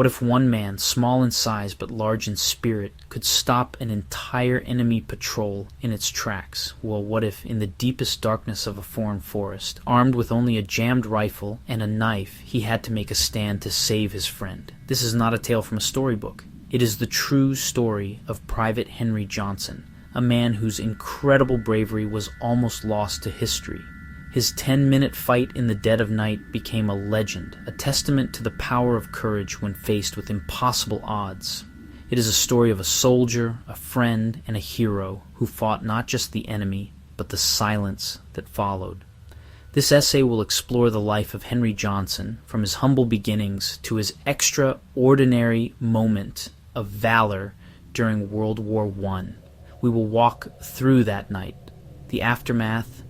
What if one man, small in size but large in spirit, could stop an entire enemy patrol in its tracks? Well, what if, in the deepest darkness of a foreign forest, armed with only a jammed rifle and a knife, he had to make a stand to save his friend? This is not a tale from a storybook. It is the true story of Private Henry Johnson, a man whose incredible bravery was almost lost to history. His 10-minute fight in the dead of night became a legend, a testament to the power of courage when faced with impossible odds. It is a story of a soldier, a friend, and a hero who fought not just the enemy, but the silence that followed. This essay will explore the life of Henry Johnson, from his humble beginnings to his extraordinary moment of valor during World War I. We will walk through that night, the aftermath,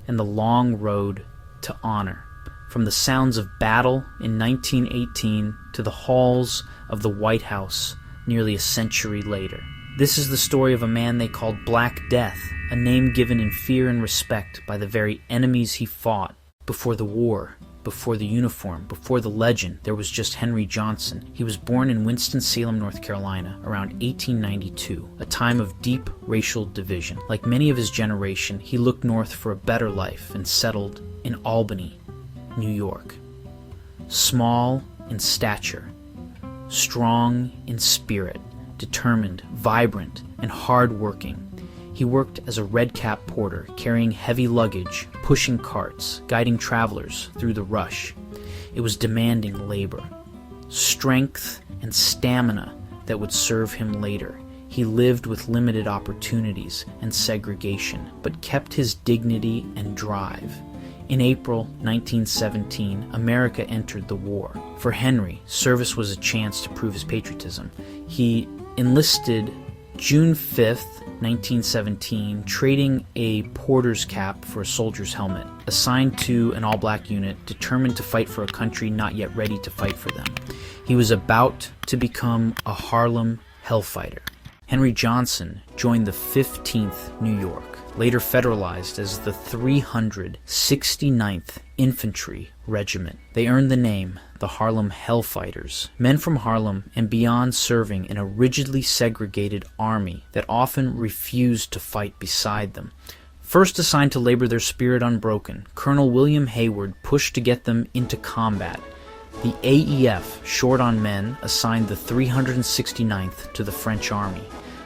and the long road to honor, from the sounds of battle in 1918 to the halls of the White House nearly a century later. This is the story of a man they called Black Death, a name given in fear and respect by the very enemies he fought. Before the war, before the uniform, before the legend, there was just Henry Johnson. He was born in Winston-Salem, North Carolina, around 1892, a time of deep racial division. Like many of his generation, he looked north for a better life and settled in Albany, New York. Small in stature, strong in spirit, determined, vibrant, and hard-working, he worked as a red-cap porter, carrying heavy luggage, pushing carts, guiding travelers through the rush. It was demanding labor, strength, and stamina that would serve him later. He lived with limited opportunities and segregation, but kept his dignity and drive. In April 1917, America entered the war. For Henry, service was a chance to prove his patriotism. He enlisted June 5th, 1917, trading a porter's cap for a soldier's helmet, assigned to an all-black unit determined to fight for a country not yet ready to fight for them. He was about to become a Harlem Hellfighter. Henry Johnson joined the 15th New York, later federalized as the 369th Infantry Regiment. They earned the name the Harlem Hellfighters, men from Harlem and beyond serving in a rigidly segregated army that often refused to fight beside them. First assigned to labor their spirit unbroken, Colonel William Hayward pushed to get them into combat. The AEF, short on men, assigned the 369th to the French army.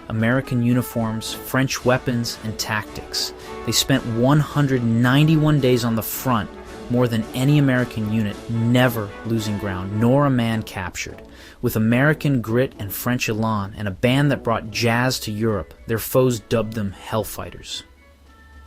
American uniforms, French weapons, and tactics. They spent 191 days on the front, more than any American unit, never losing ground, nor a man captured. With American grit and French elan, and a band that brought jazz to Europe, their foes dubbed them Hellfighters.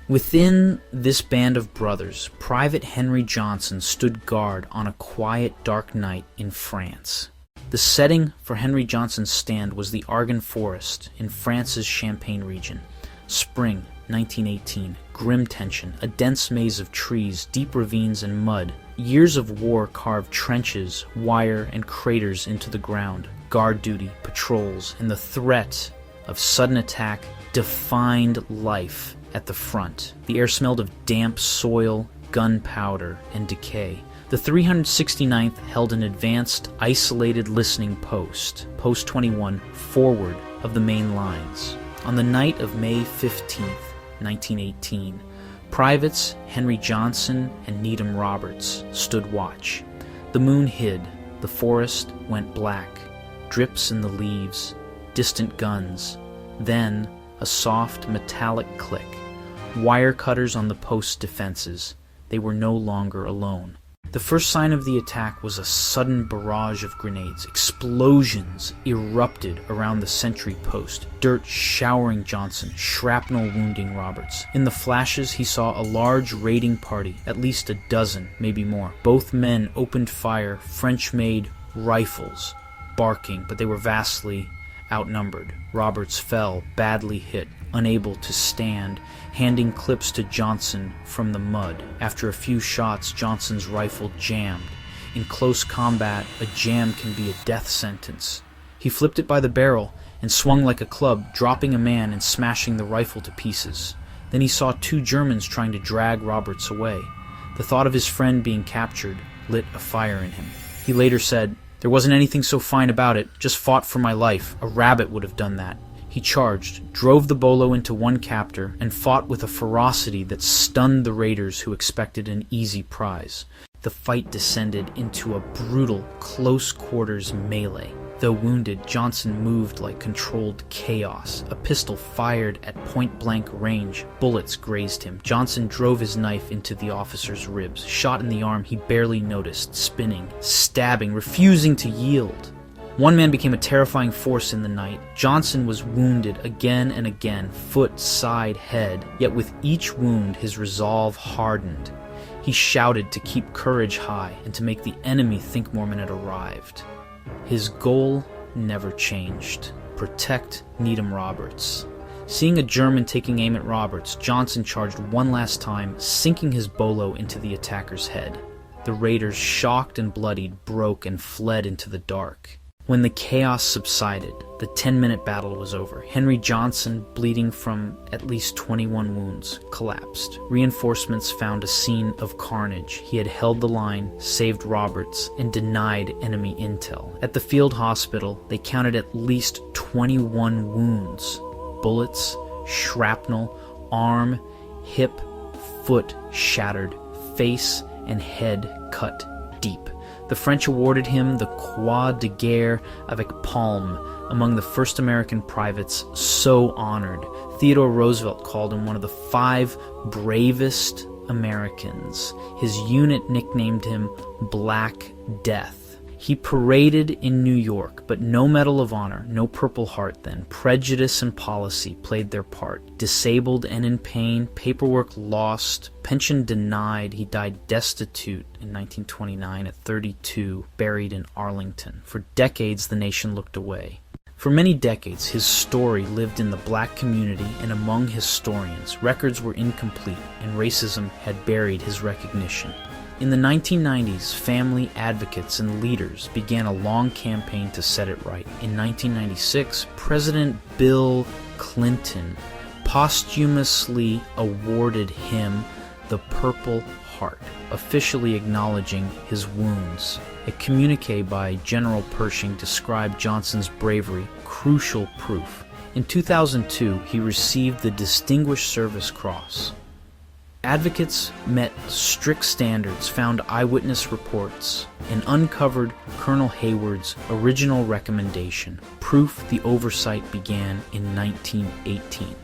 Within this band of brothers, Private Henry Johnson stood guard on a quiet, dark night in France. The setting for Henry Johnson's stand was the Argonne Forest in France's Champagne region. Spring 1918, grim tension, a dense maze of trees, deep ravines and mud. Years of war carved trenches, wire, and craters into the ground. Guard duty, patrols, and the threat of sudden attack defined life at the front. The air smelled of damp soil, gunpowder, and decay. The 369th held an advanced, isolated listening post, Post 21, forward of the main lines. On the night of May 15th, 1918, Privates Henry Johnson and Needham Roberts stood watch. The moon hid, the forest went black, drips in the leaves, distant guns, then a soft metallic click. Wire cutters on the post's defenses. They were no longer alone. The first sign of the attack was a sudden barrage of grenades. Explosions erupted around the sentry post, dirt showering Johnson, shrapnel wounding Roberts. In the flashes, he saw a large raiding party, at least a dozen, maybe more. Both men opened fire, French-made rifles, barking, but they were vastly outnumbered. Roberts fell, badly hit, unable to stand, handing clips to Johnson from the mud. After a few shots, Johnson's rifle jammed. In close combat, a jam can be a death sentence. He flipped it by the barrel and swung like a club, dropping a man and smashing the rifle to pieces. Then he saw two Germans trying to drag Roberts away. The thought of his friend being captured lit a fire in him. He later said, There wasn't anything so fine about it, just fought for my life. A rabbit would have done that. He charged, drove the bolo into one captor, and fought with a ferocity that stunned the raiders who expected an easy prize. The fight descended into a brutal, close-quarters melee. Though wounded, Johnson moved like controlled chaos. A pistol fired at point-blank range. Bullets grazed him. Johnson drove his knife into the officer's ribs. Shot in the arm he barely noticed, spinning, stabbing, refusing to yield. One man became a terrifying force in the night. Johnson was wounded again and again, foot, side, head. Yet with each wound, his resolve hardened. He shouted to keep courage high and to make the enemy think Mormon had arrived. His goal never changed. Protect Needham Roberts. Seeing a German taking aim at Roberts, Johnson charged one last time, sinking his bolo into the attacker's head. The raiders, shocked and bloodied, broke and fled into the dark. When the chaos subsided, the 10-minute battle was over. Henry Johnson, bleeding from at least 21 wounds, collapsed. Reinforcements found a scene of carnage. He had held the line, saved Roberts, and denied enemy intel. At the field hospital, they counted at least 21 wounds. Bullets, shrapnel, arm, hip, foot shattered, face and head cut deep. The French awarded him the Croix de Guerre avec Palme, among the first American privates so honored. Theodore Roosevelt called him one of the 5 bravest Americans. His unit nicknamed him Black Death. He paraded in New York, but no Medal of Honor, no Purple Heart then. Prejudice and policy played their part. Disabled and in pain, paperwork lost, pension denied. He died destitute in 1929 at 32, buried in Arlington. For decades, the nation looked away. For many decades, his story lived in the black community and among historians. Records were incomplete, and racism had buried his recognition. In the 1990s, family advocates and leaders began a long campaign to set it right. In 1996, President Bill Clinton posthumously awarded him the Purple Heart, officially acknowledging his wounds. A communique by General Pershing described Johnson's bravery, crucial proof. In 2002, he received the Distinguished Service Cross. Advocates met strict standards, found eyewitness reports, and uncovered Colonel Hayward's original recommendation. Proof the oversight began in 1918.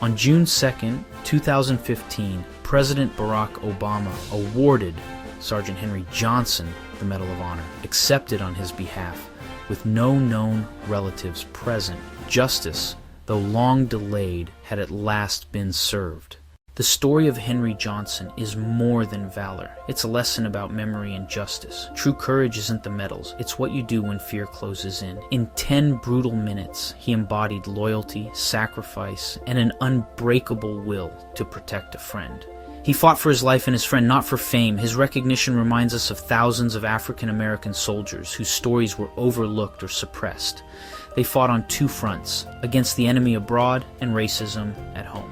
On June 2, 2015, President Barack Obama awarded Sergeant Henry Johnson the Medal of Honor, accepted on his behalf, with no known relatives present. Justice, though long delayed, had at last been served. The story of Henry Johnson is more than valor. It's a lesson about memory and justice. True courage isn't the medals, it's what you do when fear closes in. In 10 brutal minutes, he embodied loyalty, sacrifice, and an unbreakable will to protect a friend. He fought for his life and his friend, not for fame. His recognition reminds us of thousands of African American soldiers whose stories were overlooked or suppressed. They fought on 2 fronts, against the enemy abroad and racism at home.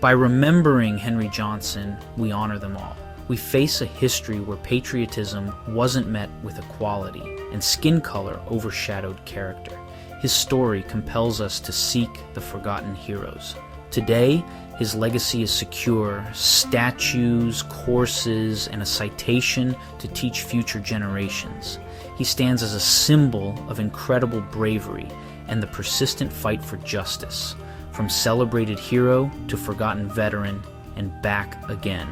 By remembering Henry Johnson, we honor them all. We face a history where patriotism wasn't met with equality, and skin color overshadowed character. His story compels us to seek the forgotten heroes. Today, his legacy is secure: statues, courses, and a citation to teach future generations. He stands as a symbol of incredible bravery and the persistent fight for justice. From celebrated hero to forgotten veteran and back again.